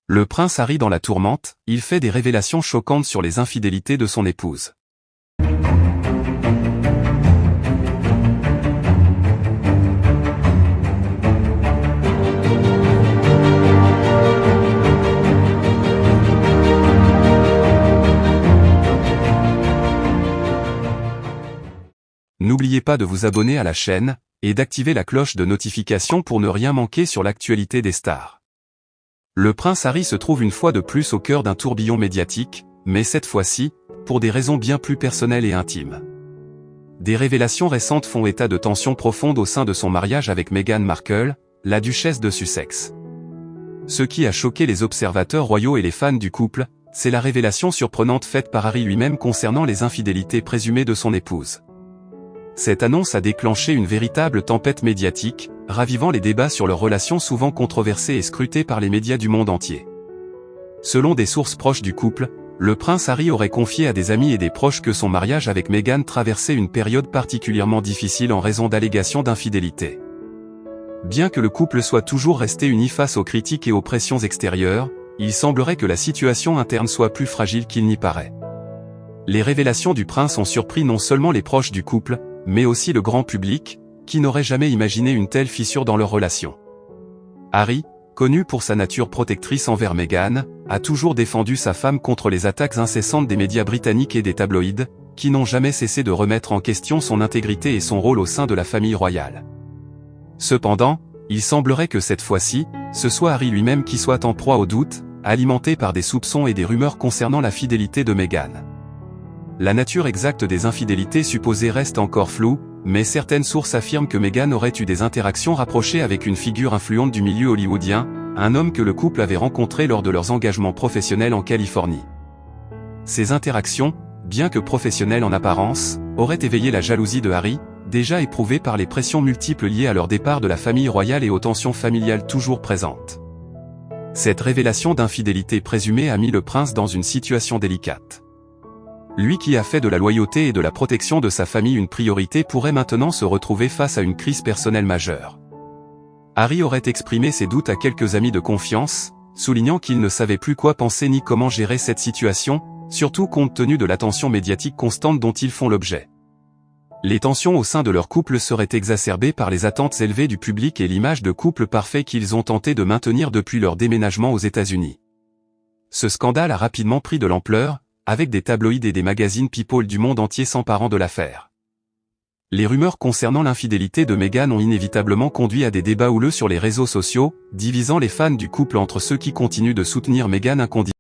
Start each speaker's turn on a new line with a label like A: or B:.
A: Le prince Harry dans la tourmente, il fait des révélations choquantes sur les infidélités de son épouse. N'oubliez pas de vous abonner à la chaîne, et d'activer la cloche de notification pour ne rien manquer sur l'actualité des stars. Le prince Harry se trouve une fois de plus au cœur d'un tourbillon médiatique, mais cette fois-ci, pour des raisons bien plus personnelles et intimes. Des révélations récentes font état de tensions profondes au sein de son mariage avec Meghan Markle, la duchesse de Sussex. Ce qui a choqué les observateurs royaux et les fans du couple, c'est la révélation surprenante faite par Harry lui-même concernant les infidélités présumées de son épouse. Cette annonce a déclenché une véritable tempête médiatique, ravivant les débats sur leur relation souvent controversée et scrutée par les médias du monde entier. Selon des sources proches du couple, le prince Harry aurait confié à des amis et des proches que son mariage avec Meghan traversait une période particulièrement difficile en raison d'allégations d'infidélité. Bien que le couple soit toujours resté uni face aux critiques et aux pressions extérieures, il semblerait que la situation interne soit plus fragile qu'il n'y paraît. Les révélations du prince ont surpris non seulement les proches du couple, mais aussi le grand public, qui n'aurait jamais imaginé une telle fissure dans leur relation. Harry, connu pour sa nature protectrice envers Meghan, a toujours défendu sa femme contre les attaques incessantes des médias britanniques et des tabloïds, qui n'ont jamais cessé de remettre en question son intégrité et son rôle au sein de la famille royale. Cependant, il semblerait que cette fois-ci, ce soit Harry lui-même qui soit en proie au doute, alimenté par des soupçons et des rumeurs concernant la fidélité de Meghan. La nature exacte des infidélités supposées reste encore floue, mais certaines sources affirment que Meghan aurait eu des interactions rapprochées avec une figure influente du milieu hollywoodien, un homme que le couple avait rencontré lors de leurs engagements professionnels en Californie. Ces interactions, bien que professionnelles en apparence, auraient éveillé la jalousie de Harry, déjà éprouvé par les pressions multiples liées à leur départ de la famille royale et aux tensions familiales toujours présentes. Cette révélation d'infidélité présumée a mis le prince dans une situation délicate. Lui qui a fait de la loyauté et de la protection de sa famille une priorité pourrait maintenant se retrouver face à une crise personnelle majeure. Harry aurait exprimé ses doutes à quelques amis de confiance, soulignant qu'il ne savait plus quoi penser ni comment gérer cette situation, surtout compte tenu de l'attention médiatique constante dont ils font l'objet. Les tensions au sein de leur couple seraient exacerbées par les attentes élevées du public et l'image de couple parfait qu'ils ont tenté de maintenir depuis leur déménagement aux États-Unis. Ce scandale a rapidement pris de l'ampleur, avec des tabloïds et des magazines People du monde entier s'emparant de l'affaire. Les rumeurs concernant l'infidélité de Meghan ont inévitablement conduit à des débats houleux sur les réseaux sociaux, divisant les fans du couple entre ceux qui continuent de soutenir Meghan inconditionnellement